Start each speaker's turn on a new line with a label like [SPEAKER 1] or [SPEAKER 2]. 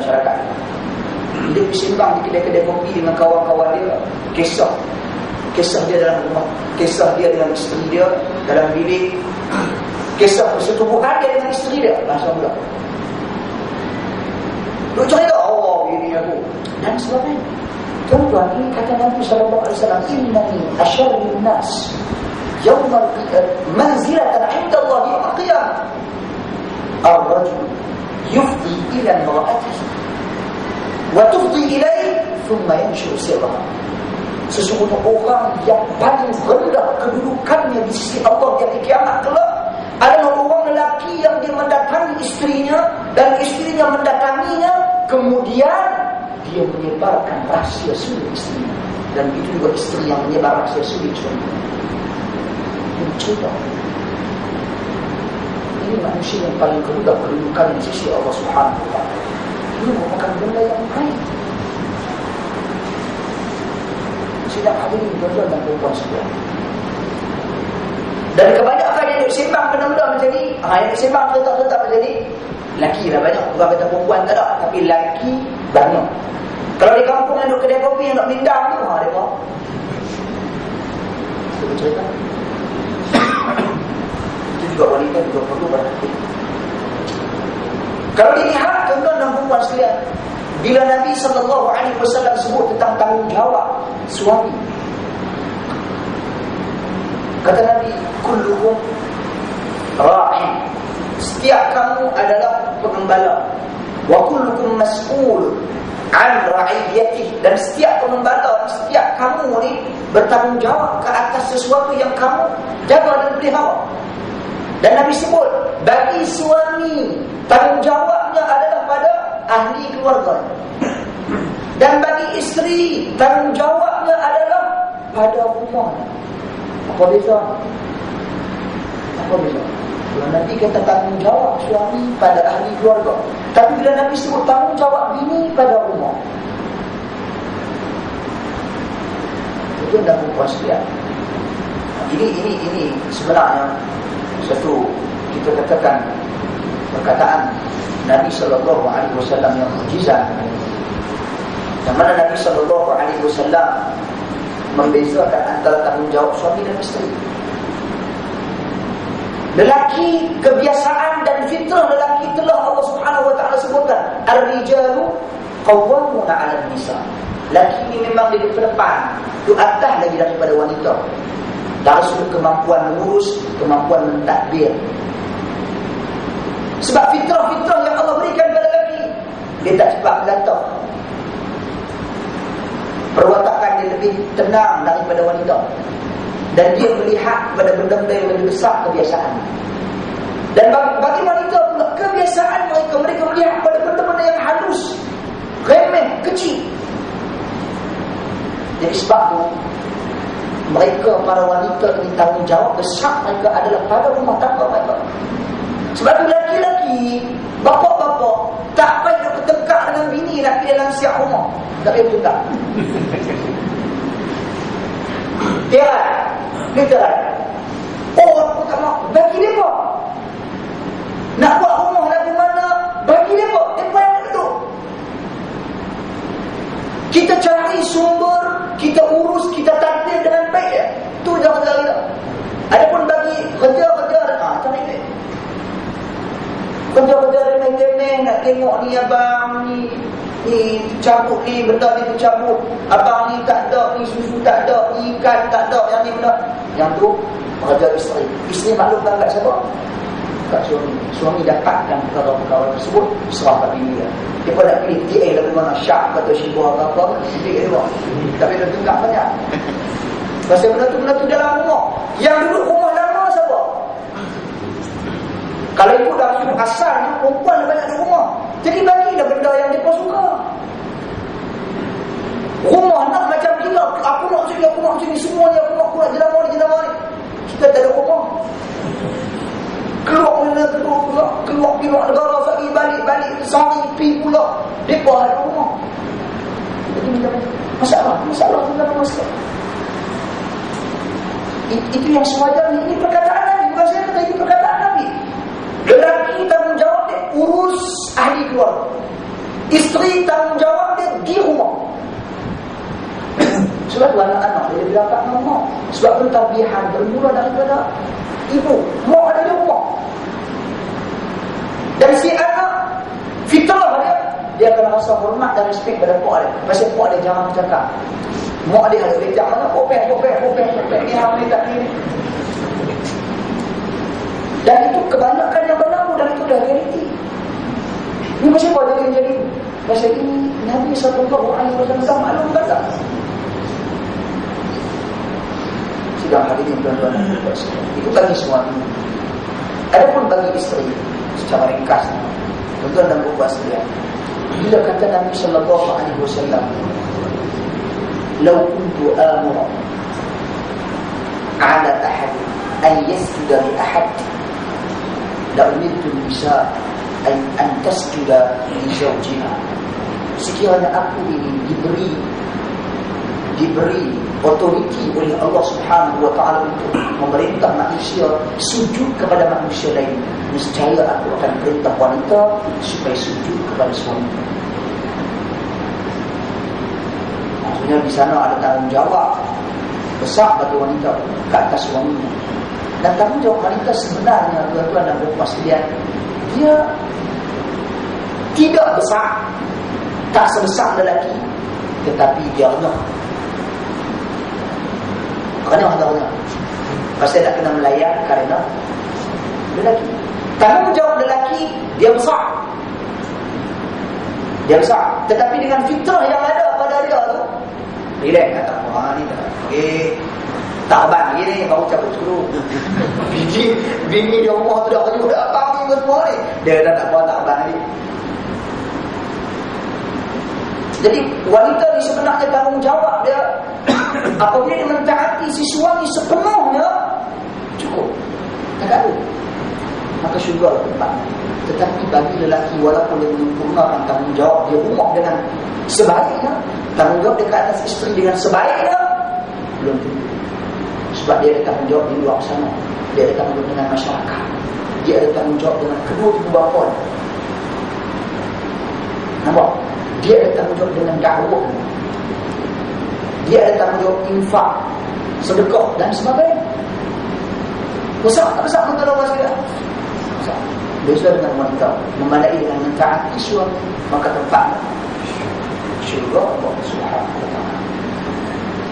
[SPEAKER 1] masyarakat. Dia bersimbang di kedai-kedai kopi dengan kawan-kawan dia, kisah dia dalam rumah, kisah dia dengan isteri dia dalam bilik, kisah persetubuhan dia dengan isteri dia. Bahasa muda lu cerita, oh ini aku dan sebagainya. Tuan-tuan, ini kata Nabi SAW, innani asyarrun nas yawmal manzilatan 'inda Allah yawm al-qiyamah ar-rajul yufdi ila imra'atihi wa tufdi ilayhi thumma yanshur sirraha. Sesungguhnya orang yang paling rendah kedudukannya di sisi Allah di kiamat kelak adalah orang lelaki yang dia mendatangi istrinya dan istrinya mendatanginya, kemudian dia menyebarkan rahsia sulit istrinya, dan itu juga istri yang menyebar rahsia sulit suaminya. Ini cerita. Ini manusia yang paling rendah kedudukan di sisi Allah Subhanahu wa Ta'ala. Ini merupakan benda yang baik. Sidang hadirin tuan-tuan dan puan sekalian. Dan kebanyakan yang sembang benda-benda macam ni, yang sembang tetap macam ni, lelaki lah banyak, bukan kata perempuan tak ada, tapi lelaki banyak. Kalau di kampung yang duduk kedai kopi yang nak mindang tu, mereka itu bercerita. Itu juga wanita juga perlu berhati. Kalau dilihat tuan-tuan dan puan sekalian, bila Nabi SAW sebut tentang tanggungjawab suami, kata Nabi, kullukum ra'in, setiap kamu adalah pengembala, wa kullukum mas'ul an ra'iyatih, dan setiap pengembala, setiap kamu ni bertanggungjawab ke atas sesuatu yang kamu jaga dan pelihara. Dan Nabi sebut, bagi suami tanggungjawabnya adalah pada ahli keluarga, dan bagi isteri tanggungjawabnya adalah pada rumah. Apa beza? Apa beza? Bila Nabi kata tanggungjawab suami pada ahli keluarga, tapi bila Nabi sebut tanggungjawab bini pada rumah, itu dah perempuan sekalian. Ini sebenarnya satu, kita katakan perkataan Nabi SAW yang mukjizat, yang mana Nabi SAW membezakan antara tanggungjawab suami dan isteri. Lelaki, kebiasaan dan fitrah lelaki telah Allah Subhanahu wa Ta'ala sebutkan, ar-rijalu qawwamuna 'ala an-nisa. Lelaki ini memang di depan, di atas lagi daripada wanita. Dari sudut kemampuan mengurus, kemampuan mentadbir. Sebab fitrah-fitrah yang Allah berikan pada lelaki, dia tak cepat melantah. Perwatakan dia lebih tenang daripada wanita, dan dia melihat pada benda-benda yang lebih besar kebiasaan. Dan bagi wanita pula, kebiasaan mereka melihat pada benda-benda yang halus, remeh, kecil. Jadi sebab tu mereka, para wanita ini, tanggungjawab besar mereka adalah pada rumah tangga mereka. Sebab tu lelaki-lelaki, bapak-bapak tak payah nak bertengkar dengan bini lelaki dalam siap rumah. Tak payah bertengkar. Literal. Oh, aku tak mau. Bagi dia apa? Nak buat rumah lagu mana? Bagi dia apa? Dia payah nak duduk. Kita cari sumber, kita urus, kita tadbir dengan baik ya. Tu je kerja kita. Adapun bagi kerja-kerja, cari duit. Kerja-kerja remeh-temeh, nak tengok ni abang ni cabut ni, benda ni tercabut, abang ni tak ada, ni susu tak ada, ni ikan tak ada, yang ni benda. Yang tu pekerja isteri. Isteri maklumkan kat siapa? Kat suami. Suami dapatkan perkara-perkara tersebut, serah kat bini dia. Dia pun nak pilih TA lagu mana, syak atau syibah atau apa, pilih dia. Tapi dia tengah banyak. Pasal benda tu dalam rumah. Yang duduk rumah lama siapa? Kalau ikut dalam sudut asalnya, perempuan banyak di rumah. Jadi bagilah benda yang dia suka. Rumah nak macam kita, aku nak sini, semua ni aku nak jenama ni. Kita tak ada rumah. Keluar negara sehari, balik sehari, pergi pula. Mereka ada rumah. Jadi masalah tentang masalah. Itu yang sewajarnya. Ini perkataan Nabi, bukan saya kata, ini perkataan Nabi. Lelaki tanggungjawab dia urus ahli keluarga. Isteri tanggungjawab dia di rumah. Sebab tu anak-anak dia bilang kat mama. Sebab pentadbihan bermula daripada ibu. Mak ada di rumah. Dan si anak fitrah dia akan rasa hormat dan respect pada mak dia. Pasal mak dia jangan bercakap. Mak dia ada becak mana popeh ni hang ni tak ni. Dan itu kebanyakan yang berlaku dan itu dah realiti. Ini macam apa jadi? Pasal ini Nabi SAW maklum kata. Sidang hari ini tuan-tuan dan puan itu bagi suami. Adapun bagi isteri secara ringkas, tuan-tuan dan puan sekalian, bila kata Nabi SAW, "Lau kuntu amura ala ahad an yasjuda li ahad, la umirtu an-nisa an tasjuda li zawjiha." Sekiranya aku ini diberi otoriti oleh Allah Subhanahu wa taala untuk memerintah manusia sujud kepada manusia lain, nescaya aku akan perintah wanita supaya sujud kepada suami. Maksudnya di sana ada tanggungjawab besar bagi wanita ke atas suaminya. Dan tanggungjawab wanita sebenarnya tuan-tuan dan puan sekalian, dia tidak besar, tak sebesar lelaki, tetapi dia rendah. Kerana rendah. Pasal tak kena melayan kerana lelaki. Tanggungjawab lelaki dia besar. Dia besar. Tetapi dengan fitrah yang ada pada dia tu, relax kata, wah ni tak. Tak abang lagi ni, baru cabut dulu. Bini dia rumah tu dah kerja, dah abang ni semua ni. Dia dah tak buat tak abang lagi. Jadi wanita ni sebenarnya tanggungjawab dia apabila dia mentaati si suami sepenuhnya cukup. Tak ada. Maka syurga tempat. Tetapi bagi lelaki walaupun dia menyempurnakan tanggungjawab dia rumah dengan sebaiknya, tanggungjawab dia ke atas isteri dengan sebaiknya, belum tentu. Sebab dia ada tanggungjawab di luar sana. Dia ada tanggungjawab dengan masyarakat. Dia ada tanggungjawab dengan kedua ibu bapa. Nampak? Dia ada tanggungjawab dengan dakwah. Dia ada tanggungjawab infak, sedekah dan sebagainya. Besar tak besar tuan-tuan dan puan sekalian? Besar. Beza dengan wanita memadai dengan mentaati suami, maka tempat syurga Allah Subhanahu wa taala.